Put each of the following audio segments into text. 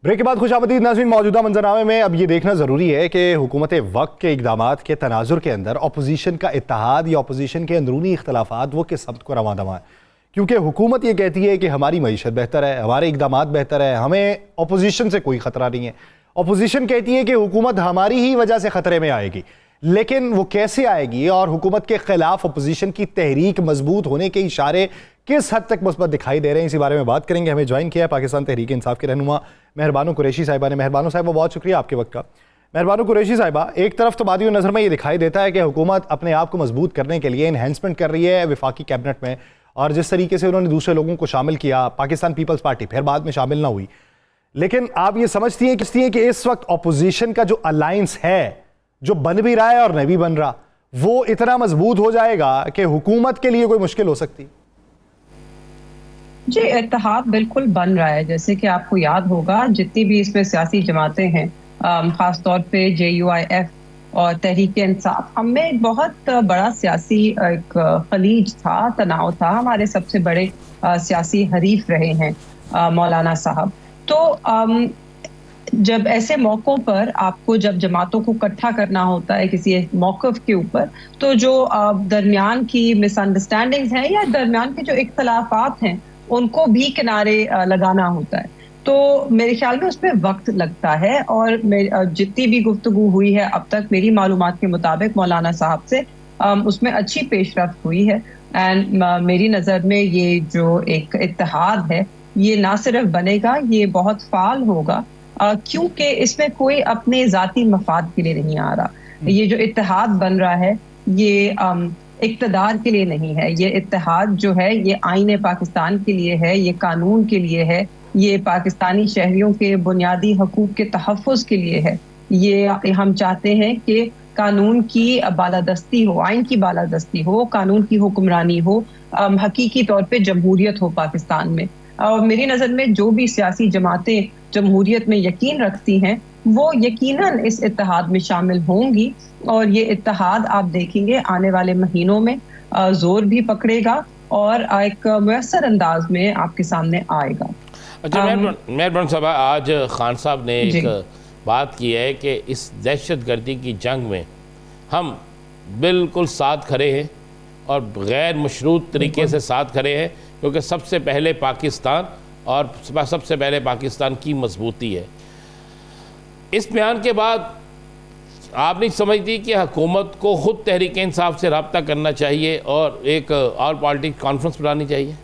Break के बाद खुशामदीद नाज़रीन, मौजूदा मंजरनामे में अब ये देखना ज़रूरी है कि हुकूमत वक्त के इक़दामात के तनाजुर के अंदर अपोजिशन का इत्तेहाद या अपोजिशन के अंदरूनी इख्तलाफात वो किस समत को रवां दवा है। क्योंकि हुकूमत ये कहती है कि हमारी मईशत बेहतर है, हमारे इक़दामात बेहतर है, हमें अपोजिशन से कोई ख़तरा नहीं है। अपोजिशन कहती है कि हुकूमत हमारी ही वजह से ख़तरे में आएगी, लेकिन वो कैसे आएगी और हुकूमत के खिलाफ अपोजिशन की तहरीक मजबूत होने के इशारे किस हद तक मुस्बत दिखाई दे रहे हैं, इसी बारे में बात करेंगे। हमें ज्वाइन किया है पाकिस्तान तहरीक इंसाफ के रहनुमा मेहरबानो कुरैशी साहिबा ने। मेहरबानो साहिबा, बहुत शुक्रिया आपके वक्त का। मेहरबानो कुरैशी साहिबा, एक तरफ तो बादी नज़र में ये दिखाई देता है कि हुकूमत अपने आप को मजबूत करने के लिए इन्हेंसमेंट कर रही है विफाकी कैबिनेट में, और जिस तरीके से उन्होंने दूसरे लोगों को शामिल किया, पाकिस्तान पीपल्स पार्टी फिर बाद में शामिल ना हुई, लेकिन आप ये समझती हैं कि इस वक्त अपोजिशन का जो अलायंस है, जो बन भी रहा है और नहीं भी बन रहा, वो इतना मजबूत हो जाएगा कि हुकूमत के लिए कोई मुश्किल हो सकती? जी, इत्तेहाद बिल्कुल बन रहा है। जैसे कि आपको याद होगा, जितनी भी इसमें सियासी जमातें हैं, ख़ास तौर पे JUIF और तहरीक इंसाफ, हमें एक बहुत बड़ा सियासी एक खलीज था, तनाव था। हमारे सबसे बड़े सियासी हरीफ रहे हैं मौलाना साहब। तो जब ऐसे मौक़ों पर आपको जब जमातों को इकट्ठा करना होता है किसी एक मौक़िफ़ के ऊपर, तो जो दरमियान की मिसअंडरस्टैंडिंग्स हैं या दरमियान के जो इख्तलाफात हैं, उनको भी किनारे लगाना होता है। तो मेरे ख्याल में उसमें वक्त लगता है, और जितनी भी गुफ्तगू हुई है अब तक मेरी मालूमात के मुताबिक मौलाना साहब से, उसमें अच्छी पेशरफ्त हुई है। एंड मेरी नज़र में ये जो एक इत्तेहाद है, ये ना सिर्फ बनेगा, ये बहुत फाल होगा, क्योंकि इसमें कोई अपने ज़ाती मफाद के लिए नहीं आ रहा। ये जो इत्तेहाद बन रहा है, ये इक़्तिदार के लिए नहीं है। ये इत्तेहाद जो है, ये आईन पाकिस्तान के लिए है, ये कानून के लिए है, ये पाकिस्तानी शहरियों के बुनियादी हकूक़ के तहफ़्फ़ुज़ के लिए है। ये हम चाहते हैं कि कानून की बालादस्ती हो, आइन की बालादस्ती हो, कानून की हुक्मरानी हो, हकीकी तौर पे जमहूरियत हो पाकिस्तान में। और मेरी नज़र में जो भी सियासी जमातें जमहूरियत में यकीन रखती हैं, वो यकीनन इस इत्तेहाद में शामिल होंगी, और ये इत्तेहाद आप देखेंगे आने वाले महीनों में जोर भी पकड़ेगा और एक मुयस्सर अंदाज में आपके सामने आएगा। अच्छा, मेहरबान साहब, आज खान साहब ने एक बात की है कि इस दहशतगर्दी की जंग में हम बिल्कुल साथ खड़े हैं और गैर मशरूत तरीके से साथ खड़े हैं, क्योंकि सबसे पहले पाकिस्तान और सबसे पहले पाकिस्तान की मजबूती है। इस बयान के बाद आप नहीं समझती कि हुकूमत को खुद तहरीक इंसाफ से रब्ता करना चाहिए और एक ऑल पार्टी कॉन्फ्रेंस बुलानी चाहिए?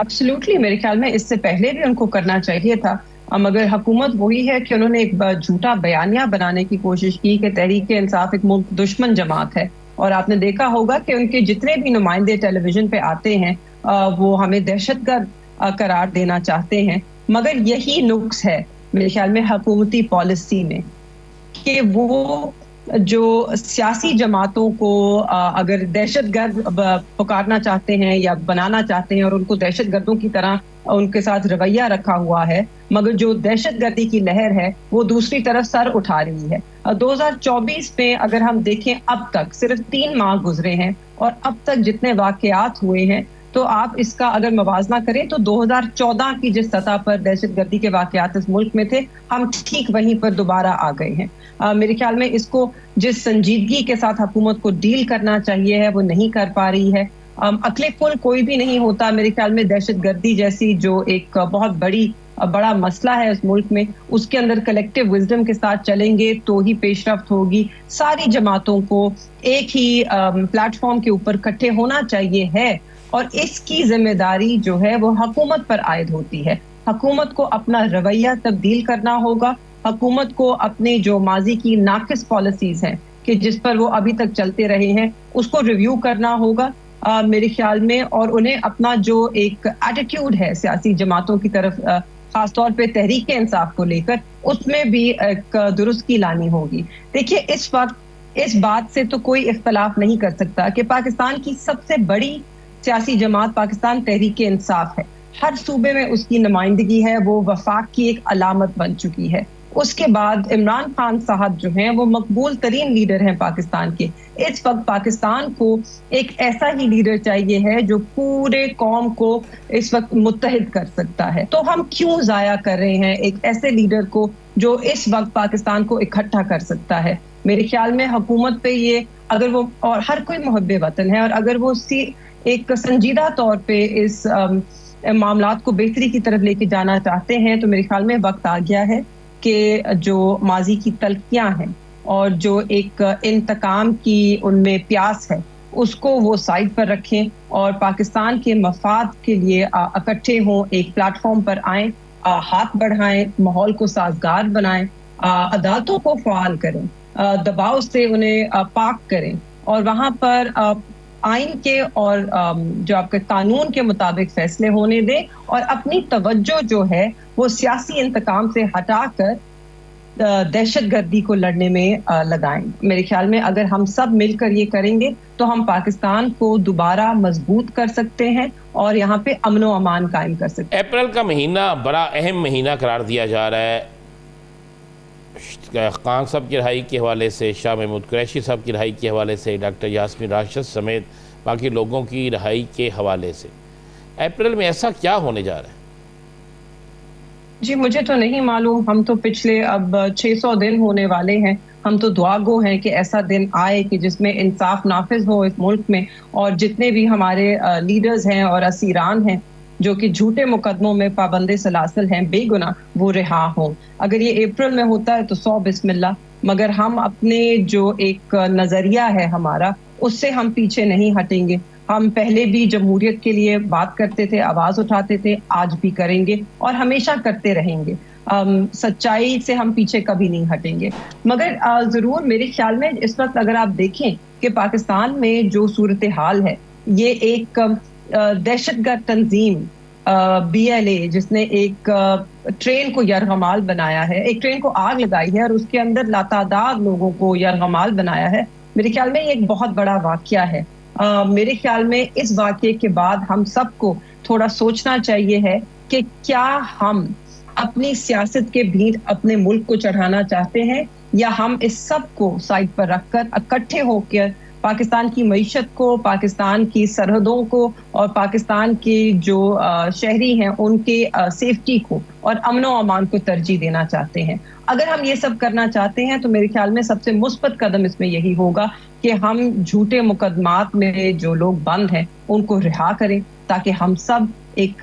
एब्सोल्युटली, मेरे ख्याल में इससे पहले भी उनको करना चाहिए था, मगर हुकूमत वही है कि उन्होंने एक झूठा बयानिया बनाने की कोशिश की कि तहरीक इंसाफ एक मुल्क दुश्मन जमात है। और आपने देखा होगा कि उनके जितने भी नुमाइंदे टेलीविजन पे आते हैं, वो हमें दहशतगर्द करार देना चाहते हैं। मगर यही नुक्स है मेरे ख्याल में हुकूमती पॉलिसी में, कि वो जो सियासी जमातों को अगर दहशतगर्द पुकारना चाहते हैं या बनाना चाहते हैं, और उनको दहशतगर्दों की तरह उनके साथ रवैया रखा हुआ है, मगर जो दहशतगर्दी की लहर है वो दूसरी तरफ सर उठा रही है। 2024 में अगर हम देखें, अब तक सिर्फ 3 माह गुजरे हैं, और अब तक जितने वाकयात हुए हैं, तो आप इसका अगर मवाजना करें तो 2014 की जिस सतह पर दहशतगर्दी के वाकयात इस मुल्क में थे, हम ठीक वहीं पर दोबारा आ गए हैं। मेरे ख्याल में इसको जिस संजीदगी के साथ हुकूमत को डील करना चाहिए है, वो नहीं कर पा रही है। अक्ले कुल कोई भी नहीं होता मेरे ख्याल में दहशतगर्दी जैसी जो एक बहुत बड़ा मसला है इस मुल्क में, उसके अंदर कलेक्टिव विजडम के साथ चलेंगे तो ही पेशरफ्त होगी। सारी जमातों को एक ही प्लेटफॉर्म के ऊपर इकट्ठे होना चाहिए है, और इसकी जिम्मेदारी जो है वो हुकूमत पर आयद होती है। हुकूमत को अपना रवैया तब्दील करना होगा, हुकूमत को अपने जो माजी की नाकिस पॉलिसीज हैं कि जिस पर वो अभी तक चलते रहे हैं, उसको रिव्यू करना होगा मेरे ख्याल में, और उन्हें अपना जो एक एटीट्यूड है सियासी जमातों की तरफ, खासतौर पे तहरीक इंसाफ को लेकर, उसमें भी एक दुरुस्ती लानी होगी। देखिए, इस वक्त इस बात से तो कोई इख्तलाफ नहीं कर सकता कि पाकिस्तान की सबसे बड़ी सियासी जमात पाकिस्तान तहरीक इंसाफ है। हर सूबे में उसकी नुमाइंदगी है, वो वफाक की एक अलामत बन चुकी है। उसके बाद इमरान खान साहब जो हैं वो मकबूल तरीन लीडर हैं पाकिस्तान के। इस वक्त पाकिस्तान को एक ऐसा ही लीडर चाहिए है जो पूरे कौम को इस वक्त मुत्तहिद कर सकता है। तो हम क्यों जाया कर रहे हैं एक ऐसे लीडर को जो इस वक्त पाकिस्तान को इकट्ठा कर सकता है। मेरे ख्याल में हुकूमत पे ये, अगर वो, और हर कोई मुहब्बे वतन है, और अगर वो एक संजीदा तौर पे इस मामलात को बेहतरी की तरफ लेके जाना चाहते हैं, तो मेरे ख्याल में वक्त आ गया है कि जो माजी की तलखियां हैं और जो एक इंतकाम की उनमें प्यास है, उसको वो साइड पर रखें और पाकिस्तान के मफाद के लिए इकट्ठे हों, एक प्लेटफॉर्म पर आएं, हाथ बढ़ाएं, माहौल को साजगार बनाएं, अदालतों को फ़ाल करें, दबाव से उन्हें पाक करें और वहाँ पर आइन के और जो आपके कानून के मुताबिक फैसले होने दें और अपनी तवज्जो जो है वो सियासी इंतकाम से हटाकर दहशतगर्दी को लड़ने में लगाएं। मेरे ख्याल में अगर हम सब मिलकर ये करेंगे तो हम पाकिस्तान को दोबारा मजबूत कर सकते हैं और यहाँ पे अमन व अमान कायम कर सकते हैं। अप्रैल का महीना बड़ा अहम महीना करार दिया जा रहा है। खान साहब की रिहाई के हवाले से, शाह महमूद कुरैशी साहब की रिहाई के हवाले से, डॉक्टर यास्मीन राशिद समेत बाकी लोगों की रिहाई के हवाले से अप्रैल में ऐसा क्या होने जा रहा है? जी मुझे तो नहीं मालूम। हम तो पिछले अब 600 दिन होने वाले हैं। हम तो दुआ गो हैं कि ऐसा दिन आए कि जिसमें इंसाफ नाफिज हो इस मुल्क में और जितने भी हमारे लीडर्स हैं और असीरान हैं जो कि झूठे मुकदमों में पाबंदे सलासल हैं बेगुनाह, वो रिहा हों। अगर ये अप्रैल में होता है तो 100 बिस्मिल्लाह, मगर हम अपने जो एक नज़रिया है हमारा, उससे हम पीछे नहीं हटेंगे। हम पहले भी जमहूरियत के लिए बात करते थे, आवाज़ उठाते थे, आज भी करेंगे और हमेशा करते रहेंगे। सच्चाई से हम पीछे कभी नहीं हटेंगे। मगर ज़रूर मेरे ख्याल में इस वक्त अगर आप देखें कि पाकिस्तान में जो सूरत हाल है, ये एक दहशतगर्द तंजीम BLA जिसने एक ट्रेन को यरगमाल बनाया है, एक ट्रेन को आग लगाई है और उसके अंदर लातादाद लोगों को यरगमाल बनाया है। मेरे ख्याल में ये एक बहुत बड़ा वाकया है। मेरे ख्याल में इस वाकये के बाद हम सबको थोड़ा सोचना चाहिए है कि क्या हम अपनी सियासत के भीड़ अपने मुल्क को चढ़ाना चाहते हैं या हम इस सब को साइड पर रखकर इकट्ठे होकर पाकिस्तान की मईशत को, पाकिस्तान की सरहदों को और पाकिस्तान के जो शहरी हैं उनके सेफ्टी को और अमन व अमान को तरजीह देना चाहते हैं। अगर हम ये सब करना चाहते हैं तो मेरे ख्याल में सबसे मुस्बत कदम इसमें यही होगा कि हम झूठे मुकदमात में जो लोग बंद हैं उनको रिहा करें ताकि हम सब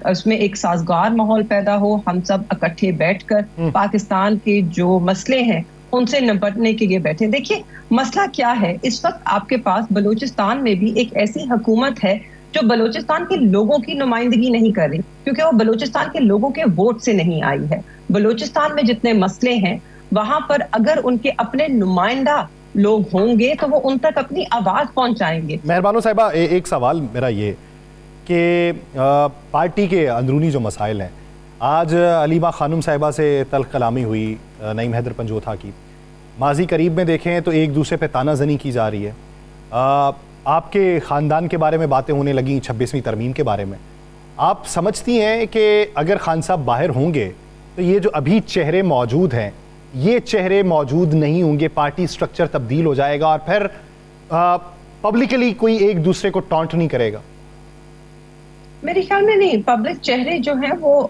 उसमें एक साजगार माहौल पैदा हो। हम सब इकट्ठे बैठकर पाकिस्तान के जो मसले हैं उनसे निपटने के लिए बैठे। देखिए मसला क्या है, इस वक्त आपके पास बलूचिस्तान में भी एक ऐसी हुकूमत है जो बलूचिस्तान के लोगों की नुमाइंदगी नहीं कर रही, क्योंकि वो बलूचिस्तान के लोगों के वोट से नहीं आई है। बलूचिस्तान में जितने मसले हैं वहां पर अगर उनके अपने नुमाइंदा लोग होंगे तो वो उन तक अपनी आवाज पहुंचाएंगे। मेहरबानो साहिबा, एक सवाल मेरा ये कि पार्टी के अंदरूनी जो मसाइल हैं, आज अलीमा खानम साहिबा से तल्ख कलामी हुई नईम हैदर पंजोथा की, माजी करीब में देखें तो एक दूसरे पे तानाजनी की जा रही है। आपके ख़ानदान के बारे में बातें होने लगी 26वीं तरमीम के बारे में। आप समझती हैं कि अगर खान साहब बाहर होंगे तो ये जो अभी चेहरे मौजूद हैं ये चेहरे मौजूद नहीं होंगे, पार्टी स्ट्रक्चर तब्दील हो जाएगा और फिर पब्लिकली कोई एक दूसरे को टॉन्ट नहीं करेगा? मेरे ख्याल में नहीं, पब्लिक चेहरे जो हैं वो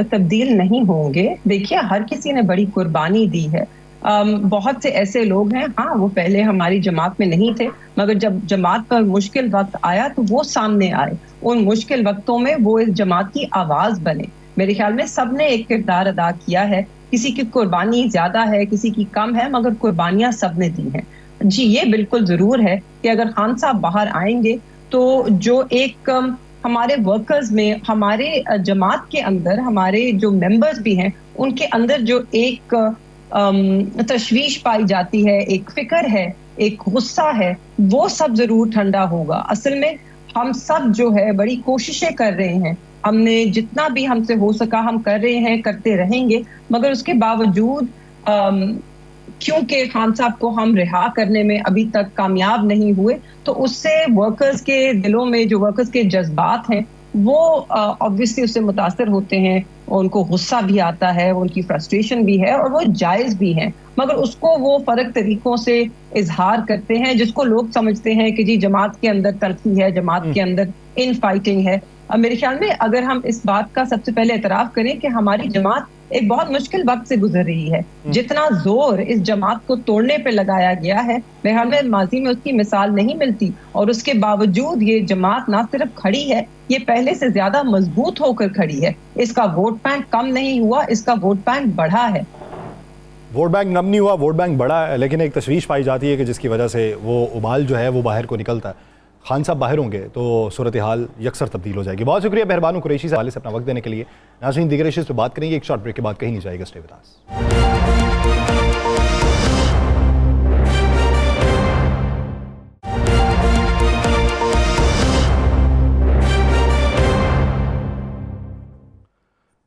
तब्दील नहीं होंगे। देखिए हर किसी ने बड़ी कुर्बानी दी है। बहुत से ऐसे लोग हैं, हाँ वो पहले हमारी जमात में नहीं थे, मगर जब जमात पर मुश्किल वक्त आया तो वो सामने आए। उन मुश्किल वक्तों में वो इस जमात की आवाज बने। मेरे ख्याल में सबने एक किरदार अदा किया है। किसी की कुर्बानी ज्यादा है, किसी की कम है, मगर कुर्बानियां सबने दी हैं। जी ये बिल्कुल जरूर है कि अगर खान साहब बाहर आएंगे तो जो एक हमारे वर्कर्स में, हमारे जमात के अंदर हमारे जो मेंबर्स भी हैं उनके अंदर जो एक तशवीश पाई जाती है, एक फिक्र है, एक गुस्सा है, वो सब जरूर ठंडा होगा। असल में हम सब जो है बड़ी कोशिशें कर रहे हैं, हमने जितना भी हमसे हो सका हम कर रहे हैं, करते रहेंगे, मगर उसके बावजूद क्योंकि खान साहब को हम रिहा करने में अभी तक कामयाब नहीं हुए तो उससे वर्कर्स के दिलों में, जो वर्कर्स के जज्बात हैं वो ऑब्वियसली उससे मुतासर होते हैं, उनको गुस्सा भी आता है, उनकी फ्रस्ट्रेशन भी है और वो जायज़ भी है, मगर उसको वो फ़र्क तरीक़ों से इजहार करते हैं जिसको लोग समझते हैं कि जी जमात के अंदर तलख़ी है, जमात के अंदर इन फाइटिंग है। मेरे ख्याल में अगर हम इस बात का सबसे पहले एतराफ़ करें कि हमारी जमात एक बहुत मुश्किल वक्त से गुजर रही है, जितना जोर इस जमात को तोड़ने पे लगाया गया है, मेरे ख्याल में माजी में उसकी मिसाल नहीं मिलती और उसके बावजूद ये जमात ना सिर्फ खड़ी है, ये पहले से ज्यादा मजबूत होकर खड़ी है। इसका वोट बैंक कम नहीं हुआ, इसका वोट बैंक बढ़ा है। वोट बैंक कम नहीं हुआ, वोट बैंक बढ़ा है, लेकिन एक तशवीश पाई जाती है कि जिसकी वजह से वो उबाल जो है वो बाहर को निकलता है। खान साहब बाहर होंगे तो सूरत हाल यकसर तब्दील हो जाएगी। बहुत शुक्रिया मेहरबान कुरैशी से हवाले से अपना वक्त देने के लिए। नाज़रीन, दीगर इश्यूज़ पे बात करेंगे एक शॉर्ट ब्रेक के बाद, कहीं नहीं जाएगा, स्टे विद अस।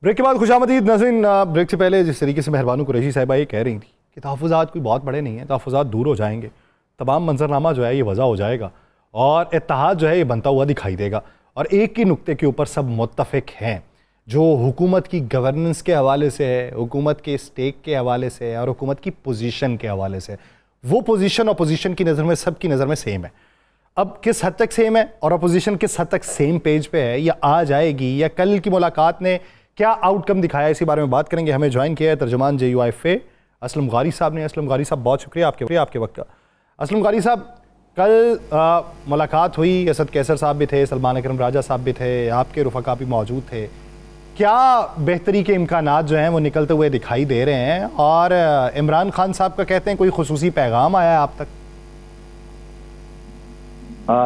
ब्रेक के बाद खुशामदीद। नाज़रीन, ब्रेक से पहले जिस तरीके से मेहरबान कुरैशी साहिबा ये कह रही थी कि तहफ़्फ़ुज़ात कोई बहुत बड़े नहीं हैं, तहफ़्फ़ुज़ात दूर हो जाएंगे, तमाम मंजरनामा जो है ये वज़ा हो जाएगा और इत्तेहाद जो है ये बनता हुआ दिखाई देगा और एक ही नुक्ते के ऊपर सब मुत्तफ़िक हैं, जो हुकूमत की गवर्नेंस के हवाले से है, हुकूमत के स्टेक के हवाले से है और हुकूमत की पोजीशन के हवाले से। वो पोजीशन अपोजिशन की नज़र में, सबकी नज़र में सेम है। अब किस हद तक सेम है और अपोजिशन किस हद तक सेम पेज पे है, या आ जाएगी, या कल की मुलाकात ने क्या आउटकम दिखाया, इसी बारे में बात करेंगे। हमें ज्वाइन किया है तर्जुमान JUIFA असलम गारी साहब ने। असलम गारी साहब, बहुत शुक्रिया आपके वक्त का। असलम गारी साहब, कल मुलाकात हुई, असद कैसर साहब भी थे, सलमान अकरम राजा साहब भी थे, आपके रुफ़का भी मौजूद थे। क्या बेहतरी के इम्कानात जो हैं वो निकलते हुए दिखाई दे रहे हैं? और इमरान खान साहब का कहते हैं कोई खुसूसी पैगाम आया है आप तक?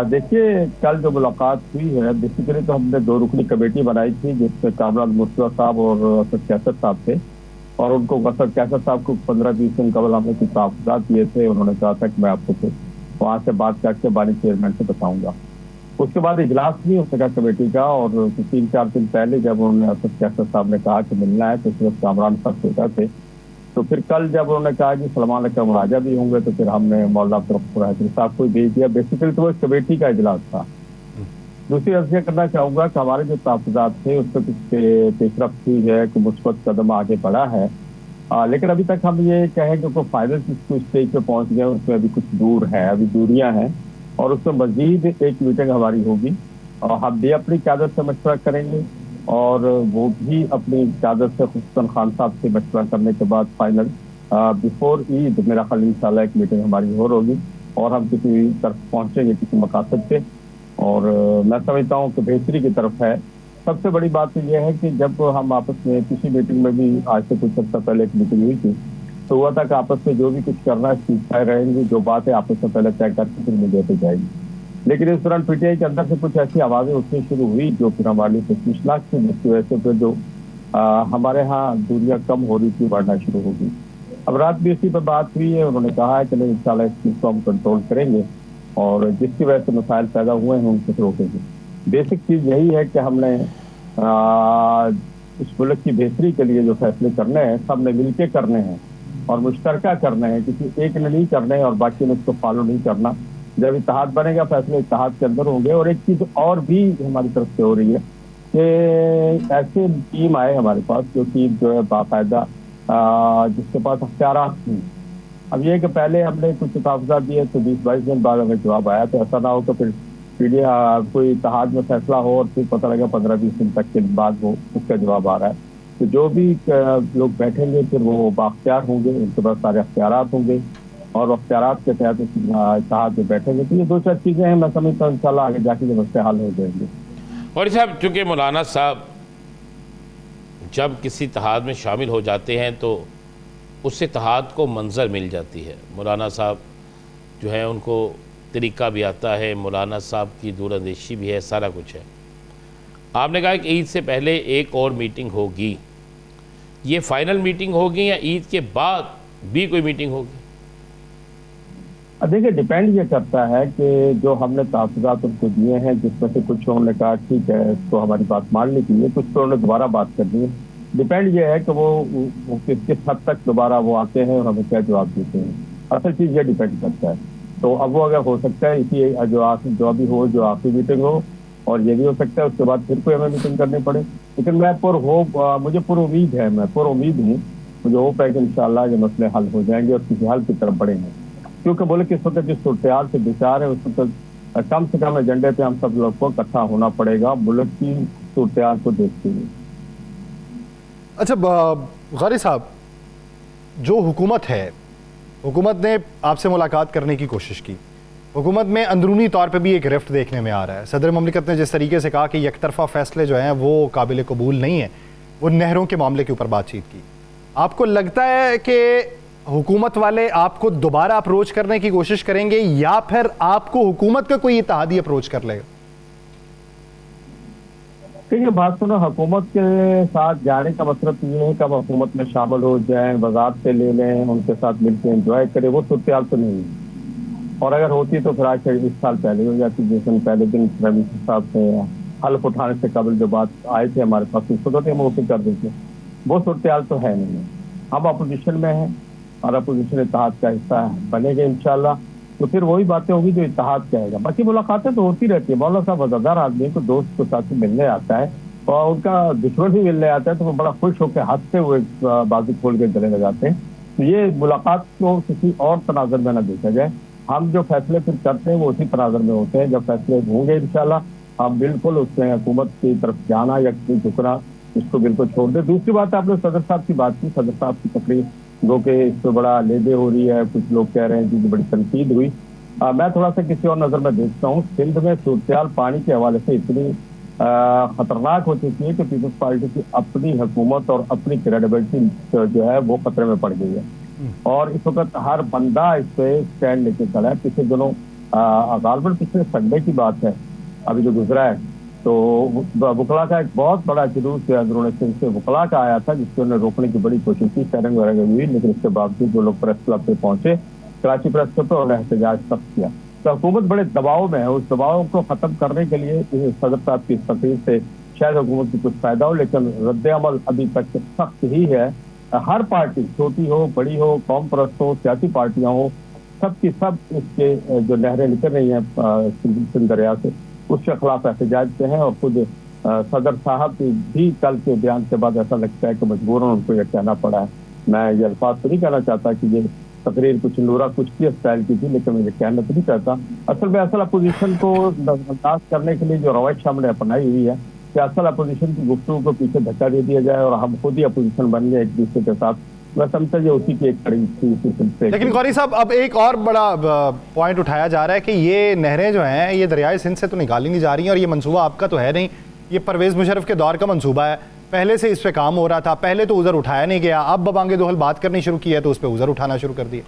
देखिए, कल जो मुलाकात हुई है, बेसिकली तो हमने 2 रुकनी कमेटी बनाई थी जिसमें कामरान मुर्तज़ा साहब और असद कैसर साहब थे, और उनको असद कैसर साहब को 15-20 दिन कबल हमने कुछ तहफ़्फ़ुज़ात दिए थे। उन्होंने कहा था कि मैं आपको वहाँ से बात करके बानी चेयरमैन से बताऊंगा। उसके बाद इजलास नहीं हो सका कमेटी का, और 3-4 दिन पहले जब उन्होंने असद कैसर साहब ने कहा कि मिलना है तो सिर्फ कामरान साहब सोचा थे। तो फिर कल जब उन्होंने कहा कि सलमान अकरम राजा भी होंगे तो फिर हमने मौलाना अब्दुल हैदरी साहब को भेज दिया। बेसिकली तो वो कमेटी का इजलास था। दूसरी अर्ज़ करना चाहूँगा कि हमारे जो तहफ़्फ़ुज़ात थे उस पर कुछ पेशरफ्त हुई है, कि मुस्बत कदम आगे बढ़ा है, लेकिन अभी तक हम ये कहें कि कोई फाइनल स्टेज पे पहुंच गए, उसमें अभी कुछ दूर है, अभी दूरियां हैं, और उसमें मजीद एक मीटिंग हमारी होगी और हम भी अपनी क़यादत से मशवरा करेंगे और वो भी अपनी क़यादत से, खुसूसन खान साहब से मशवरा करने के बाद फाइनल बिफोर ईद मेरा ख्याल इंशाल्लाह एक मीटिंग हमारी होगी और हम किसी तरफ पहुंचेंगे, किसी मकासद पे, और मैं समझता हूँ कि बेहतरी की तरफ है। सबसे बड़ी बात तो यह है कि जब हम आपस में किसी मीटिंग में भी, आज से कुछ हफ्ता पहले एक मीटिंग हुई थी, तो हुआ था कि आपस में जो भी कुछ करना है सीखते रहेंगे, जो बात है आपस में पहले तय करके फिर मीडिया पे जाएगी। लेकिन इस दौरान PTI के अंदर से कुछ ऐसी आवाज़ें उठनी शुरू हुई जो फिर हमारे लिए तशवीशनाक थी, जिसकी वजह से फिर जो हमारे यहाँ दूरियाँ कम हो रही थी बढ़ना शुरू होगी। अब रात भी इसी पर बात हुई है, उन्होंने कहा है कि नहीं इंशाल्लाह इस चीज़ को हम कंट्रोल करेंगे और जिसकी वजह से मसाइल पैदा हुए हैं उनको रोकेंगे। बेसिक चीज़ यही है कि हमने इस मुल्क की बेहतरी के लिए जो फैसले करने हैं सब ने मिलकर करने हैं और मुश्तरका करने हैं, किसी एक ने नहीं करने हैं और बाकी ने उसको फॉलो नहीं करना। जब इत्तेहाद बनेगा फैसले इत्तेहाद के अंदर होंगे। और एक चीज़ और भी हमारी तरफ से हो रही है कि ऐसे टीम आए हमारे पास जो कि जो है बाकायदा जिसके पास अख्तियारात थी। अब ये कि पहले हमने कुछ तहफ़्फ़ुज़ात दिए तो 20-22 दिन बाद हमें जवाब आया, तो ऐसा ना हो तो फिर कोई इत्तेहाद में फैसला हो और फिर पता लगा 15-20 दिन तक के बाद वो उसका जवाब आ रहा है। तो जो भी लोग बैठेंगे फिर वो बाख्तियार होंगे, उनके पास सारे अख्तियारात होंगे और अख्तियारात के तहत इत्तेहाद में बैठेंगे। तो ये 2-4 चीज़ें हैं, मैं समझता हूँ इंशाल्लाह आगे जाके ये मसले हल हो जाएंगे। और साहब, चूँकि मौलाना साहब जब किसी इत्तेहाद में शामिल हो जाते हैं तो उस इत्तेहाद को मंजर मिल जाती है। मौलाना साहब जो है उनको तरीक़ा भी आता है, मौलाना साहब की दूरअंदेशी भी है, सारा कुछ है। आपने कहा कि ईद से पहले एक और मीटिंग होगी, ये फाइनल मीटिंग होगी या ईद के बाद भी कोई मीटिंग होगी? देखिए, डिपेंड ये करता है कि जो हमने तहफ़्फ़ुज़ात उनको दिए हैं, जिसमें से कुछ उन्होंने कहा ठीक है तो हमारी बात मान ली चाहिए, कुछ तो उन्होंने दोबारा बात करनी है। डिपेंड ये है कि वो किस हद तक दोबारा वो आते हैं और हमें क्या जवाब देते हैं। असल चीज़ ये डिपेंड करता है। तो अब वो अगर हो सकता है इसी जो भी हो, जो आखिरी मीटिंग हो और ये भी हो सकता है उसके बाद फिर कोई हमें मीटिंग करनी पड़े। लेकिन मुझे पूरी उम्मीद है, मैं पूरी उम्मीद हूँ, मुझे होप है कि इंशाल्लाह ये मसले हल हो जाएंगे और किसी हल की तरफ बढ़ेंगे। क्योंकि बोले कि इस वक्त जिस सूरत से विचार है उस वक्त कम से कम एजेंडे पे हम सब लोग को इकट्ठा होना पड़ेगा मुल्क की सूरत को देखते हुए। अच्छा गौरी साहब, जो हुकूमत है, हुकूमत ने आपसे मुलाकात करने की कोशिश की, हुकूमत में अंदरूनी तौर पे भी एक रिफ्ट देखने में आ रहा है। सदर ममलिकत ने जिस तरीके से कहा कि एकतरफा फैसले जो हैं वो काबिल कबूल नहीं है, वो नहरों के मामले के ऊपर बातचीत की, आपको लगता है कि हुकूमत वाले आपको दोबारा अप्रोच करने की कोशिश करेंगे या फिर आपको हुकूमत का कोई इत्तेहादी अप्रोच कर लेगा? देखिए बात सुनो, हुकूमत के साथ जाने का मतलब ये है कि अब हुकूमत में शामिल हो जाए, वजारत से ले लें, उनके साथ मिलकर एंजॉय करें, वो सूरत तो नहीं है। और अगर होती तो फिर आज इस साल पहले हो जाती। जिस दिन पहले दिन साहब से हल्फ उठाने से कबल जो बात आए थे हमारे पास, उसको तो हम ओके कर देते, वो सूरत तो है नहीं। हम अपोजिशन में हैं और अपोजिशन इत्तेहाद का हिस्सा बनेंगे इंशाल्लाह, तो फिर वही बातें होगी जो इत्तेहाद कहेगा। बाकी मुलाकातें तो होती रहती है। मौला साहब वफादार आदमी को दोस्त के साथ मिलने आता है और उनका दुश्मन भी मिलने आता है तो वो बड़ा खुश होकर हंसते हुए बाजू खोल के गले लगाते हैं। तो ये मुलाकात को किसी और तनाजर में न देखा जाए। हम जो फैसले फिर करते हैं वो उसी तनाजर में होते हैं। जब फैसले होंगे इंशाल्लाह हम बिल्कुल उसमें हुकूमत की तरफ जाना या झुकना इसको बिल्कुल छोड़ दें। दूसरी बात, आपने सदर साहब की बात की, सदर साहब की तकरीर जो कि इस पर बड़ा लेदे हो रही है, कुछ लोग कह रहे हैं कि बड़ी तनकीद हुई। मैं थोड़ा सा किसी और नजर में देखता हूँ। सिंध में सूरत पानी के हवाले से इतनी खतरनाक हो चुकी है कि पीपल्स पार्टी की अपनी हुकूमत और अपनी क्रेडिबिलिटी जो है वो खतरे में पड़ गई है और इस वक्त हर बंदा इस पे स्टैंड लेके खड़ा है। पिछले दिनों गालबन पिछले संडे की बात है अभी जो गुजरा है, तो वकला का एक बहुत बड़ा जुलूस अंदरूनी सिंध से वकला का आया था जिसको उन्होंने रोकने की बड़ी कोशिश की, शेयरिंग वगैरह हुई, लेकिन इसके बावजूद जो लोग प्रेस क्लब पे पहुंचे, कराची प्रेस क्लब पे उन्होंने एहतजाज सख्त किया। तो हुकूमत बड़े दबाव में है। उस दबाव को खत्म करने के लिए सदर साहब की तकरीर से शायद हुकूमत को कुछ फायदा हो, लेकिन रद्द अमल अभी तक सख्त ही है। हर पार्टी, छोटी हो बड़ी हो, कौम परस्त हो, सियासी पार्टियां हो, सबकी सब इसके जो नहरें निकल रही हैं सिंध दरिया से उसके खिलाफ एहतजाज से हैं। और खुद सदर साहब भी कल के बयान के बाद ऐसा लगता है कि मजबूरन उनको यह कहना पड़ा है। मैं ये अल्फाज तो नहीं कहना चाहता कि ये तकरीर कुछ नूरा कुछ की स्टाइल की थी, लेकिन मैं ये कहना तो नहीं चाहता। असल में असल अपोजिशन को बर्दाश्त करने के लिए जो रवैश हमने अपनाई हुई है कि असल अपोजिशन की गुफ्तगू को पीछे धक्का दे दिया जाए और हम खुद ही अपोजिशन बन गए एक दूसरे के साथ, मैं समझता ये उसी की एक कड़ी थी। लेकिन गौरी साहब, अब एक और बड़ा पॉइंट उठाया जा रहा है कि ये नहरें जो हैं ये दरियाए सिंध से तो निकाली नहीं जा रही हैं और ये मंसूबा आपका तो है नहीं, ये परवेज़ मुशर्रफ के दौर का मंसूबा है। पहले से इस पे काम हो रहा था, पहले तो उधर उठाया नहीं गया, अब बबांगे दोहल बात करनी शुरू की है तो उस पर उधर उठाना शुरू कर दिया।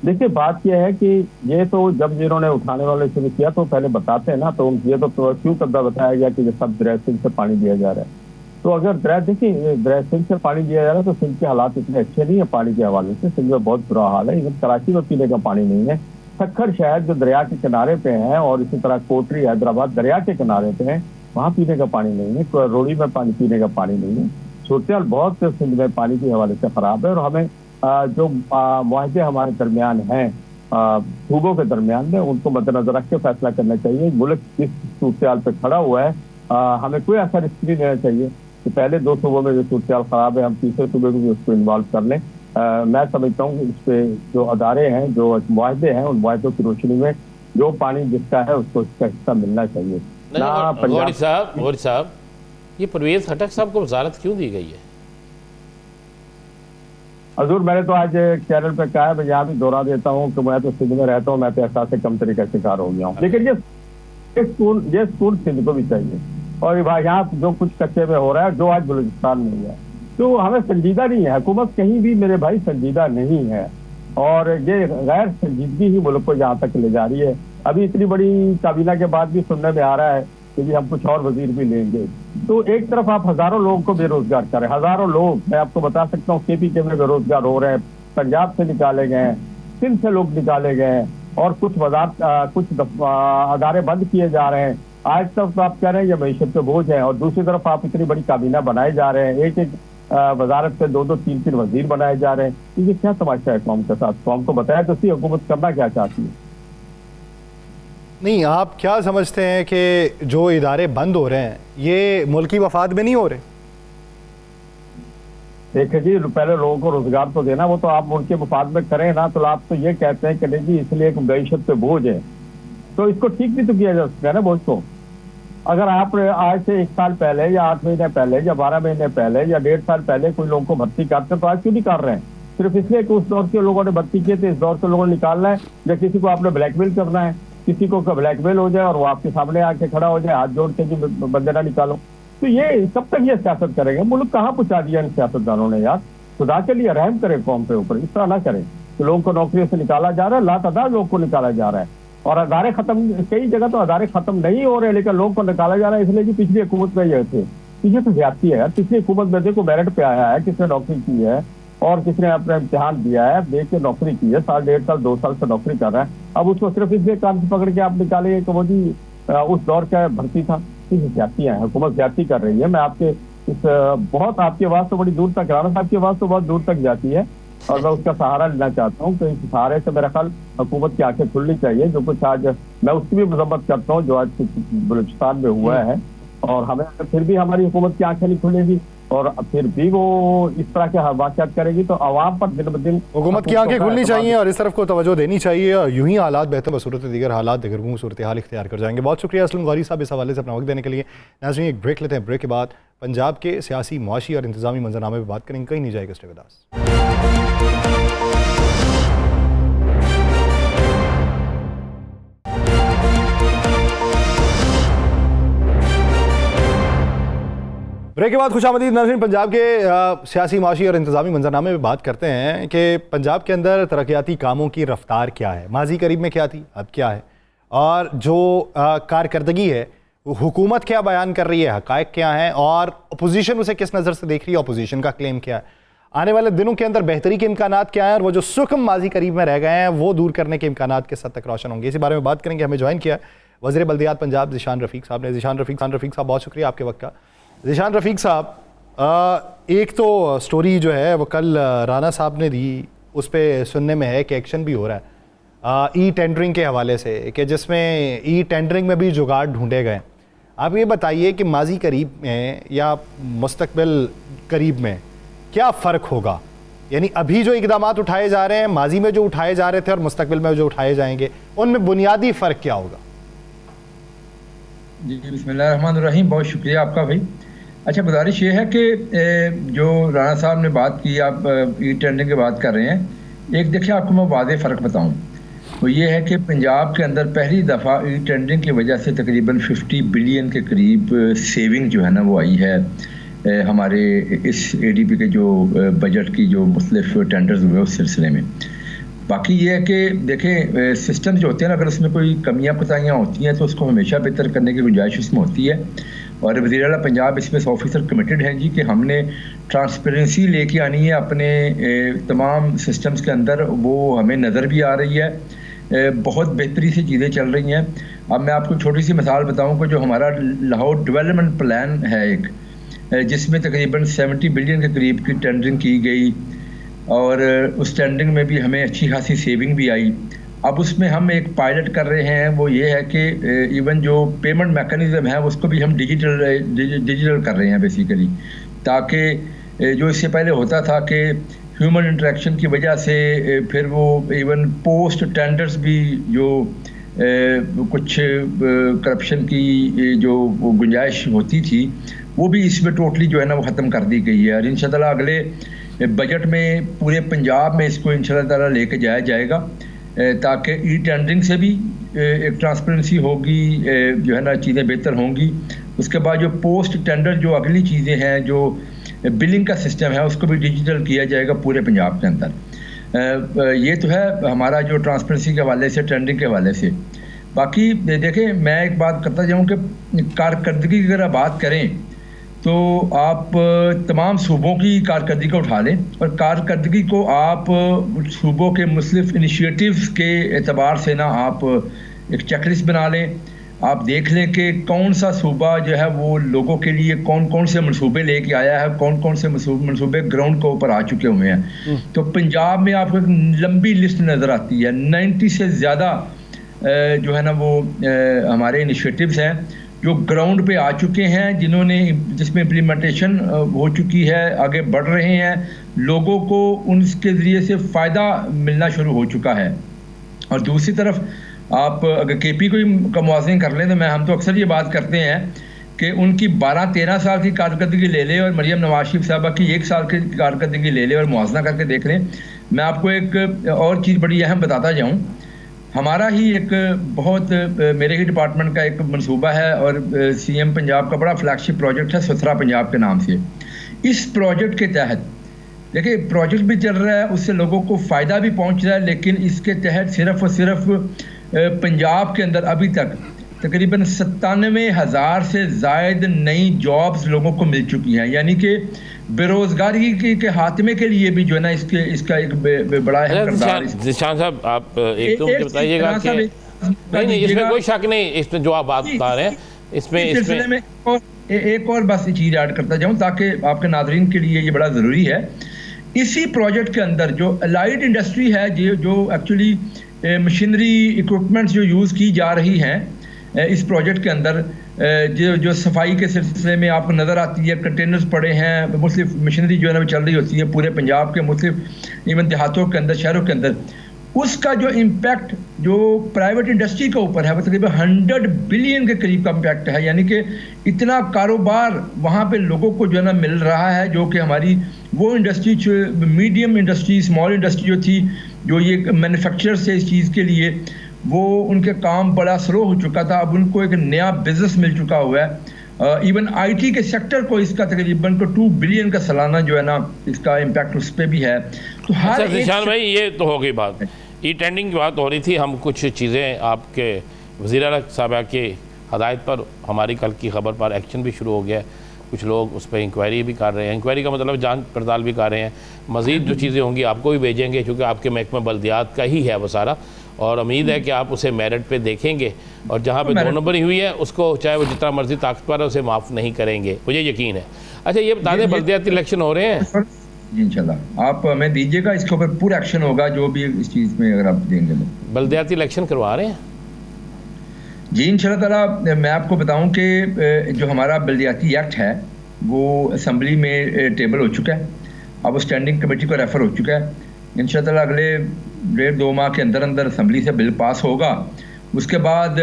देखिए बात यह है कि ये तो जब जिन्होंने उठाने वाले शुरू किया तो पहले बताते हैं ना, तो ये तो क्यों कब्जा बताया गया कि सब दरिया सिंध से पानी दिया जा रहा है। तो अगर दरिया सिंध से पानी दिया जा रहा है तो सिंध के हालात इतने अच्छे नहीं है पानी के हवाले से। सिंध में बहुत बुरा हाल है, इवन कराची में पीने का पानी नहीं है। सक्खर शहर जो दरिया के किनारे पे है और इसी तरह कोटरी हैदराबाद दरिया के किनारे पे है, वहाँ पीने का पानी नहीं है। रोड़ी में पानी पीने का पानी नहीं है। सूरत बहुत सिंध में पानी के हवाले से खराब है और हमें जो मुआहदे हमारे दरमियान हैं सूबों के दरमियान में उनको मद्देनजर रख के फैसला करना चाहिए। मुल्क जिस सूरत पे खड़ा हुआ है हमें कोई ऐसा रिस्क नहीं लेना चाहिए कि पहले दो सूबों में जो सूरत खराब है हम तीसरे सूबे को भी उसको इन्वॉल्व कर लें। मैं समझता हूँ कि इस पे जो अदारे हैं, जो मुआहदे हैं, उन मुआहदों की रोशनी में जो पानी जिसका है उसको इसका हिस्सा मिलना चाहिए। गौरी साहब, ये परवेज खटक साहब को वजारत क्यों दी गई है? हजूर, मैंने तो आज चैनल पे कहा है, मैं यहाँ भी दोहरा देता हूँ कि मैं तो सिंध में रहता हूँ, मैं तो एहसास से कम तरीके का शिकार हो गया हूँ। लेकिन ये स्कूल सिंध को भी चाहिए और यहाँ जो कुछ कच्चे में हो रहा है, जो आज बलूचिस्तान में हुआ है, तो हमें संजीदा नहीं है। हुकूमत कहीं भी मेरे भाई संजीदा नहीं है और ये गैर संजीदगी ही मुल्क को यहाँ तक ले जा रही है। अभी इतनी बड़ी काबीना के बाद भी सुनने में आ रहा है कि हम कुछ और वजीर भी लेंगे। तो एक तरफ आप हजारों लोगों को बेरोजगार करें, हजारों लोग, मैं आपको बता सकता हूँ KPK में बेरोजगार हो रहे हैं, पंजाब से निकाले गए हैं, सिंध से लोग निकाले गए हैं और कुछ अदारे बंद किए जा रहे हैं। आज तक तो आप कह रहे हैं ये मईशत के बोझ है और दूसरी तरफ आप इतनी बड़ी काबीना बनाए जा रहे हैं, एक वजारत से 2-2, 3-3 वजीर बनाए जा रहे हैं। ये क्या तमाशा है कौम के साथ? कौम को बताया तो सी हुकूमत करना क्या चाहती है। नहीं, आप क्या समझते हैं कि जो इदारे बंद हो रहे हैं ये मुल्की मफाद में नहीं हो रहे? देखिए जी, पहले लोगों को रोजगार तो देना, वो तो आप उनके मुफाद में करें ना, तो आप तो ये कहते हैं कि नहीं जी इसलिए एक मईशत पे बोझ है, तो इसको ठीक भी तो किया जा सकता है ना बोझ को। अगर आप आज से 1 साल पहले या 8 महीने पहले या 12 महीने पहले या 1.5 साल पहले कोई लोगों को भर्ती करते तो आज क्यों नहीं कर रहे हैं? सिर्फ इसलिए कि उस दौर के लोगों ने भर्ती किए थे, इस दौर के लोगों ने निकालना है, या किसी को आपने ब्लैकमेल करना है, किसी को ब्लैकमेल हो जाए और वो आपके सामने आके खड़ा हो जाए हाथ जोड़ के कि बंदे ना निकालो, तो ये कब तक ये सियासत करेंगे? मुल्क कहाँ पहुंचा दिया इन सियासतदानों ने यार। खुदा के लिए रहम करें कौम पे ऊपर, इस तरह ना करें कि लोगों को नौकरियों से निकाला जा रहा है, लातादार लोगों को निकाला जा रहा है, और अदारे खत्म, कई जगह तो अदारे खत्म नहीं हो रहे लेकिन लोगों को निकाला जा रहा है, इसलिए कि पिछली हुकूमत में ये थे। ये तो ज्यादती है यार। पिछली हुकूमत में देखो मेरिट पे आया है, किसने नौकरी की है और किसने अपना इम्तिहान दिया है, देख के नौकरी की है, 1.5 साल 2 साल से नौकरी कर रहा है, अब उसको सिर्फ इसलिए कान से पकड़ के आप निकालेंगे कि वो जी उस दौर का भर्ती था। ज्यादतियां हैं, हुकूमत ज्यादती कर रही है। मैं आपके इस बहुत आपकी आवाज तो बड़ी दूर तक, राणा साहब की आवाज तो बहुत दूर तक जाती है और मैं उसका सहारा लेना चाहता हूँ। तो इस सहारे से मेरा ख्याल हुकूमत की आंखें खुलनी चाहिए। जो कुछ आज मैं उसकी भी मजम्मत करता हूँ जो आज बलूचिस्तान में हुआ है, और हमें फिर भी हमारी हुकूमत की आंखें नहीं खुलेगी और फिर भी वो इस तरह के वाक़यात करेगी तो आवाम पर दिन ब दिन हुकूमत की आंखें खुलनी चाहिए और इस तरफ को तवज्जो देनी चाहिए, और यूं ही हालात बेहतर बसूरत दीगर हालात दिगरगुं सूरत हाल इख्तियार कर जाएंगे। बहुत शुक्रिया असलम गौरी साहब इस हवाले से अपना वक्त देने के लिए। नाज़रीन एक ब्रेक लेते हैं, ब्रेक के बाद पंजाब के सियासी, मुआशी और इंतजामी मंजरनामे पर बात करेंगे। कहीं नहीं जाएगा स्टे विद अस। ब्रेक के बाद खुशामदीद नाज़रीन, पंजाब के सियासी, माशी और इंतजामी मंजरनामे में बात करते हैं कि पंजाब के अंदर तरक्याती कामों की रफ्तार क्या है, माजी करीब में क्या थी, अब क्या है, और जो कारकर्दगी है हुकूमत क्या बयान कर रही है, हक़ाइक़ क्या हैं और अपोजिशन उसे किस नज़र से देख रही है, अपोजिशन का क्लेम क्या है, आने वाले दिनों के अंदर बेहतरी के इम्कानात क्या हैं और वो जो सुकम माजी करीब में रह गए हैं वो दूर करने के इम्कानात किस हद तक रोशन होंगे, इसी बारे में बात करेंगे। हमें ज्वाइन किया वज़ीर बल्दियात पंजाब ज़ीशान रफ़ीक साहब ने। ज़ीशान रफ़ीक साहब बहुत शुक्रिया आपके वक्त का। ज़ीशान रफ़ीक साहब, एक तो स्टोरी जो है वो कल राना साहब ने दी, उस पर सुनने में है कि एक्शन भी हो रहा है ई टेंडरिंग के हवाले से, कि जिसमें ई टेंडरिंग में भी जुगाड़ ढूंढे गए। आप ये बताइए कि माजी करीब में या मुस्तकबिल करीब में क्या फ़र्क होगा, यानी अभी जो इक़दामात उठाए जा रहे हैं, माजी में जो उठाए जा रहे थे और मुस्तकबिल में जो उठाए जाएंगे, उनमें बुनियादी फ़र्क क्या होगा? जी बिस्मिल्लाहिर्रहमानिर्रहीम, बहुत शुक्रिया आपका भाई। अच्छा, गुजारिश ये है कि जो राणा साहब ने बात की, आप ई टेंडरिंग की बात कर रहे हैं, एक देखिए आपको मैं वाज़ेह फ़र्क बताऊं, वो ये है कि पंजाब के अंदर पहली दफ़ा ई टेंडरिंग की वजह से तकरीबन 50 बिलियन के करीब सेविंग जो है ना वो आई है हमारे इस ADB के जो बजट की जो मुख्तलिफ टेंडर्स हुए उस सिलसिले में। बाकी ये है कि देखें सिस्टम जो होते हैं ना, अगर उसमें कोई कमियां कोताहियां होती हैं तो उसको हमेशा बेहतर करने की गुंजाइश उसमें होती है, और वज़ीर आला पंजाब इसमें 100% कमिटेड है जी कि हमने ट्रांसपेरेंसी लेके आनी है अपने तमाम सिस्टम्स के अंदर। वो हमें नज़र भी आ रही है, बहुत बेहतरी से चीज़ें चल रही हैं। अब मैं आपको छोटी सी मिसाल बताऊं कि जो हमारा लाहौर डेवलपमेंट प्लान है एक, जिसमें तकरीबन 70 बिलियन के करीब की टेंडरिंग की गई और उस टेंडरिंग में भी हमें अच्छी खासी सेविंग भी आई। अब उसमें हम एक पायलट कर रहे हैं, वो ये है कि इवन जो पेमेंट मैकेनिज़्म है उसको भी हम डिजिटल कर रहे हैं बेसिकली, ताकि जो इससे पहले होता था कि ह्यूमन इंटरेक्शन की वजह से फिर वो इवन पोस्ट टेंडर्स भी जो कुछ करप्शन की जो गुंजाइश होती थी वो भी इसमें टोटली जो है ना वो ख़त्म कर दी गई है। और इंशाअल्लाह अगले बजट में पूरे पंजाब में इसको इंशाअल्लाह लेके जाया जाएगा, ताकि ई टेंडरिंग से भी एक ट्रांसपेरेंसी होगी, जो है ना चीज़ें बेहतर होंगी। उसके बाद जो पोस्ट टेंडर जो अगली चीज़ें हैं, जो बिलिंग का सिस्टम है, उसको भी डिजिटल किया जाएगा पूरे पंजाब के अंदर। ये तो है हमारा जो ट्रांसपेरेंसी के हवाले से, टेंडरिंग के हवाले से। बाकी देखें, मैं एक बात करता जाऊँ कि कारकर्दगी की अगर बात करें तो आप तमाम सूबों की कारकर्दगी को उठा लें और कारकर्दगी को आप सूबों के मुख्तलिफ इनिशिएटिव्स के एतबार से ना आप एक चेकलिस्ट बना लें। आप देख लें कि कौन सा सूबा जो है वो लोगों के लिए कौन कौन से मंसूबे लेके आया है, कौन कौन से मंसूबे ग्राउंड के ऊपर आ चुके हुए हैं। तो पंजाब में आपको एक लंबी लिस्ट नज़र आती है, 90 से ज़्यादा जो है ना वो हमारे इनिशिएटिव्स हैं जो ग्राउंड पे आ चुके हैं, जिसमें इम्प्लीमेंटेशन हो चुकी है, आगे बढ़ रहे हैं, लोगों को उनके ज़रिए से फ़ायदा मिलना शुरू हो चुका है। और दूसरी तरफ आप अगर केपी का मुआवजा कर लें तो हम तो अक्सर ये बात करते हैं कि उनकी 12-13 साल की कारकर्दगी ले लें और मरियम नवाज शरीफ साहबा की 1 साल की कारकर्दगी ले लें और मुआवजा करके देख लें। मैं आपको एक और चीज़ बड़ी अहम बताता जाऊँ। हमारा ही एक बहुत मेरे ही डिपार्टमेंट का एक मंसूबा है और सीएम पंजाब का बड़ा फ्लैगशिप प्रोजेक्ट है सुथरा पंजाब के नाम से। इस प्रोजेक्ट के तहत देखिए प्रोजेक्ट भी चल रहा है, उससे लोगों को फ़ायदा भी पहुंच रहा है, लेकिन इसके तहत सिर्फ और सिर्फ पंजाब के अंदर अभी तक तकरीबन 97,000 से ज़ायद नई जॉब्स लोगों को मिल चुकी हैं। यानी कि बेरोजगारी के खात्मे के लिए भी जो है ना इसका एक बड़ा है किरदार। जिशान साहब आप एक तो मुझे बताइएगा कि नहीं इसमें कोई शक नहीं, इसमें जो आप बात बता रहे हैं इसमें एक और बस चीज़ ऐड करता जाऊँ ताकि आपके नाज़रीन के लिए ये बड़ा ज़रूरी है। इसी प्रोजेक्ट के अंदर जो अलाइड इंडस्ट्री है, जो एक्चुअली मशीनरी इक्विपमेंट्स जो यूज़ की जा रही हैं इस प्रोजेक्ट के अंदर, जो सफाई के सिलसिले में आपको नज़र आती है, कंटेनर्स पड़े हैं, मुख्तलिफ मशीनरी जो है ना वो चल रही होती है पूरे पंजाब के मुख्तलिफ इवन देहातों के अंदर, शहरों के अंदर, उसका जो इम्पैक्ट जो प्राइवेट इंडस्ट्री के ऊपर है वो तकरीबन 100 बिलियन के करीब का इम्पैक्ट है। यानी कि इतना कारोबार वहाँ पे लोगों को जो है ना मिल रहा है, जो कि हमारी वो industry medium industry, small industry जो थी, जो ये मैन्युफैक्चरर से इस चीज़ के लिए वो उनके काम बड़ा स्लो हो चुका था, अब उनको एक नया बिजनेस मिल चुका हुआ है। इवन आईटी के सेक्टर को इसका तकरीबन 2 बिलियन का सालाना जो है ना इसका इम्पैक्ट उस पर भी है। तो हर निशान भाई ये तो हो गई बात, ई टेंडरिंग की बात हो रही थी। हम कुछ चीज़ें आपके वज़ीर आला साहब की हदायत पर, हमारी कल की खबर पर एक्शन भी शुरू हो गया है, कुछ लोग उस पर इंक्वायरी भी कर रहे हैं, इंक्वायरी का मतलब जांच पड़ताल भी कर रहे हैं। मज़ीद जो चीज़ें होंगी आपको भी भेजेंगे क्योंकि आपके महकमा बल्दियात का ही है वो सारा, और उम्मीद है कि आप उसे मेरिट पे देखेंगे और जहाँ पे 2 नंबरी हुई है उसको चाहे वो जितना मर्जी ताकतवर है उसे माफ़ नहीं करेंगे, मुझे यकीन है। अच्छा ये बता दें बल्दियाती इलेक्शन हो रहे हैं इंशाल्लाह, आप हमें दीजिएगा, इसके ऊपर पूरा एक्शन होगा जो भी इस चीज़ में अगर आप देंगे। बल्दियाती इलेक्शन करवा रहे हैं जी इंशाल्लाह ताला। मैं आपको बताऊं कि जो हमारा बल्दियाती एक्ट है वो असम्बली में टेबल हो चुका है, अब वो स्टैंडिंग कमेटी को रेफ़र हो चुका है। इंशाल्लाह ताला अगले 1.5-2 माह के अंदर अंदर असम्बली से बिल पास होगा। उसके बाद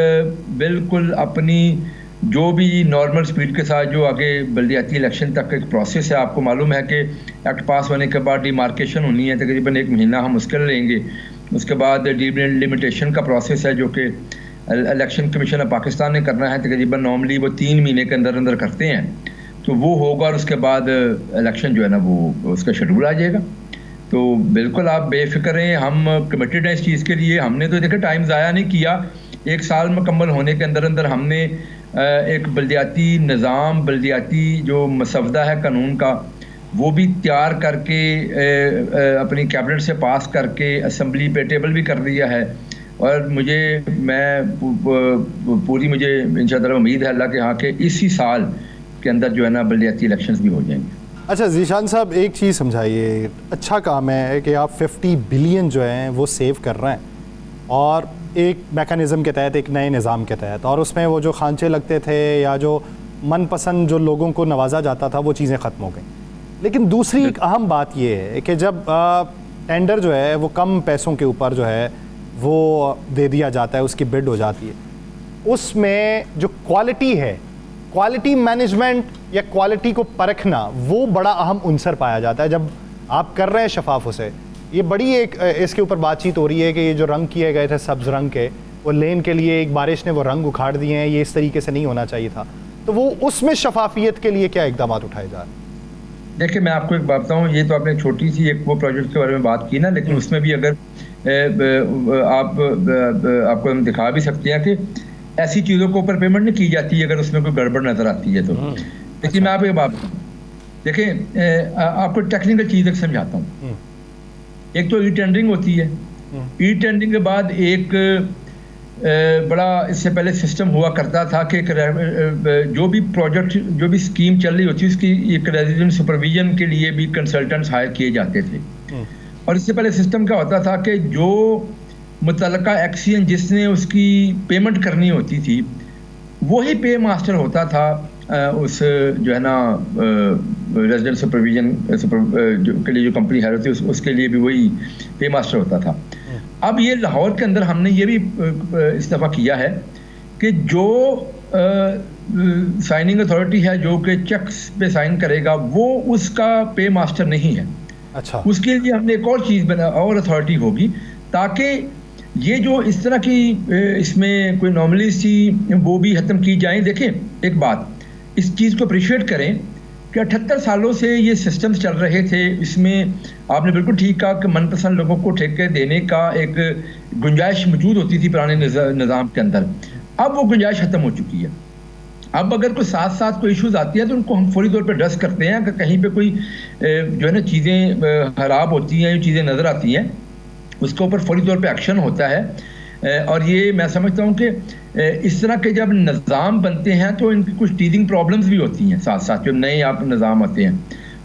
बिल्कुल अपनी जो भी नॉर्मल स्पीड के साथ जो आगे बल्दियाती इलेक्शन तक एक प्रोसेस है, आपको मालूम है कि एक्ट पास होने के बाद डिमार्केशन होनी है, तकरीबन 1 महीना हम उसके लेंगे। उसके बाद डिलिमिटेशन का प्रोसेस है जो कि इलेक्शन कमीशन ऑफ पाकिस्तान ने करना है, तकरीबन नॉर्मली वो 3 महीने के अंदर अंदर करते हैं, तो वो होगा और उसके बाद इलेक्शन जो है ना वो उसका शेड्यूल आ जाएगा। तो बिल्कुल आप बेफिक्र हैं, हम कमिटेड हैं इस चीज़ के लिए। हमने तो देखिए टाइम ज़ाया नहीं किया, 1 साल मुकम्मल होने के अंदर अंदर हमने एक बल्दियाती निज़ाम, बल्दियाती जो मसवदा है कानून का, वो भी तैयार करके अपनी कैबिनेट से पास करके असम्बली पे टेबल भी कर दिया है। और मुझे इंशाअल्लाह उम्मीद है अल्लाह के यहाँ के इसी साल के अंदर जो है ना बल्दियाती इलेक्शंस भी हो जाएंगे। अच्छा ज़ीशान साहब एक चीज़ समझाइए, अच्छा काम है कि आप 50 बिलियन जो हैं वो सेव कर रहे हैं और एक मैकेनिज़्म के तहत, एक नए निज़ाम के तहत, और उसमें वो जो खांचे लगते थे या जो मनपसंद जो लोगों को नवाजा जाता था वो चीज़ें ख़त्म हो गई। लेकिन दूसरी एक अहम बात ये है कि जब टेंडर जो है वो कम पैसों के ऊपर जो है वो दे दिया जाता है, उसकी बिड हो जाती है, उसमें जो क्वालिटी है, क्वालिटी मैनेजमेंट या क्वालिटी को परखना, वो बड़ा अहम उनसर पाया जाता है जब आप कर रहे हैं शफाफ उसे। ये बड़ी एक इसके ऊपर बातचीत हो रही है कि ये जो रंग किए गए थे सब्ज़ रंग के, वो लेन के लिए एक बारिश ने वो रंग उखाड़ दिए हैं, ये इस तरीके से नहीं होना चाहिए था। तो वो उसमें शफाफियत के लिए क्या इकदाम उठाए जा रहे हैं? देखिए मैं आपको एक बात बताऊँ, ये तो आपने छोटी सी एक वो प्रोजेक्ट के बारे में बात की ना, लेकिन उसमें भी अगर आपको हम दिखा भी सकते हैं कि ऐसी चीज़ों के ऊपर पेमेंट नहीं की जाती है अगर उसमें कोई गड़बड़ नज़र आती है तो। देखिए मैं आपको एक बात बताऊँ, देखिए आपको टेक्निकल चीज़ एक समझाता हूँ। एक तो ई टेंडरिंग होती है, ई टेंडरिंग के बाद एक बड़ा इससे पहले सिस्टम हुआ करता था कि जो भी प्रोजेक्ट, जो भी स्कीम चल रही होती है उसकी एक रेजिडेंट सुपरविजन के लिए भी कंसल्टेंट्स हायर किए जाते थे। और इससे पहले सिस्टम क्या होता था कि जो मुतलका एक्सीएन जिसने उसकी पेमेंट करनी होती थी वही पे मास्टर होता था उस जो है ना रेजिडेंट सुपरविजन के लिए जो कंपनी है होती है उसके लिए भी वही पे मास्टर होता था। अब ये लाहौर के अंदर हमने ये भी इस दफ़ा किया है कि जो साइनिंग अथॉरिटी है जो कि चेक्स पे साइन करेगा वो उसका पे मास्टर नहीं है। अच्छा, उसके लिए हमने एक और चीज़ और अथॉरिटी होगी ताकि ये जो इस तरह की इसमें कोई नॉर्मली सी वो भी ख़त्म की जाए। देखें एक बात, इस चीज़ को अप्रिशिएट करें कि 78 सालों से ये सिस्टम्स चल रहे थे। इसमें आपने बिल्कुल ठीक कहा कि मनपसंद लोगों को ठेके देने का एक गुंजाइश मौजूद होती थी पुराने निज़ाम के अंदर। अब वो गुंजाइश ख़त्म हो चुकी है। अब अगर कोई साथ साथ कोई इश्यूज आती है तो उनको हम फौरी तौर पे एड्रेस करते हैं कि कहीं पे कोई जो है ना चीज़ें खराब होती हैं, चीज़ें नज़र आती हैं, उसके ऊपर फौरी तौर पे एक्शन होता है। और ये मैं समझता हूँ कि इस तरह के जब निज़ाम बनते हैं तो इनकी कुछ टीजिंग प्रॉब्लम्स भी होती हैं साथ साथ जो नए आप निज़ाम आते हैं,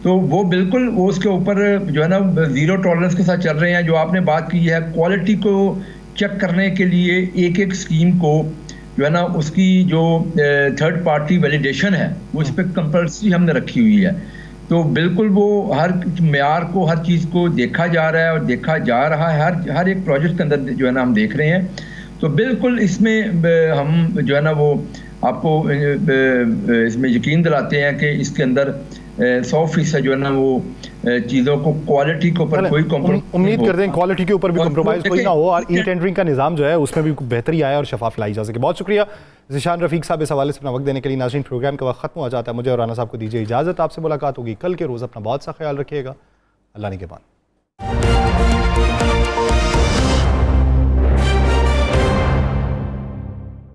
तो वो बिल्कुल वो उसके ऊपर जो है ना ज़ीरो टॉलरेंस के साथ चल रहे हैं। जो आपने बात की है क्वालिटी को चेक करने के लिए एक एक स्कीम को जो है ना उसकी जो थर्ड पार्टी वैलिडेशन है वो इस पर कंपल्सरी हमने रखी हुई है। तो बिल्कुल वो हर मेयार को हर चीज़ को देखा जा रहा है और देखा जा रहा है हर एक प्रोजेक्ट के अंदर जो है ना हम देख रहे हैं। तो बिल्कुल इसमें हम जो है ना वो आपको इसमें यकीन दिलाते हैं कि इसके अंदर 100% जो है ना वो चीज़ों को क्वालिटी के ऊपर कोई कॉम्प्रोमाइज़ उम्मीद करते हैं क्वालिटी के ऊपर भी कॉम्प्रोमाइज़ कोई ना हो और ई टेंडरिंग का निज़ाम जो है उसमें भी बेहतरी आए और शफाफ लाई जा सके। बहुत शुक्रिया ज़ीशान रफ़ीक साहब इस हवाले से अपना वक्त देने के लिए। नाज़रीन, प्रोग्राम का वक्त खत्म हो जाता है, मुझे और राना साहब को दीजिए इजाज़त। आपसे मुलाकात होगी कल के रोज़। अपना बहुत सा ख्याल रखिएगा। अल्लाह निगहबान।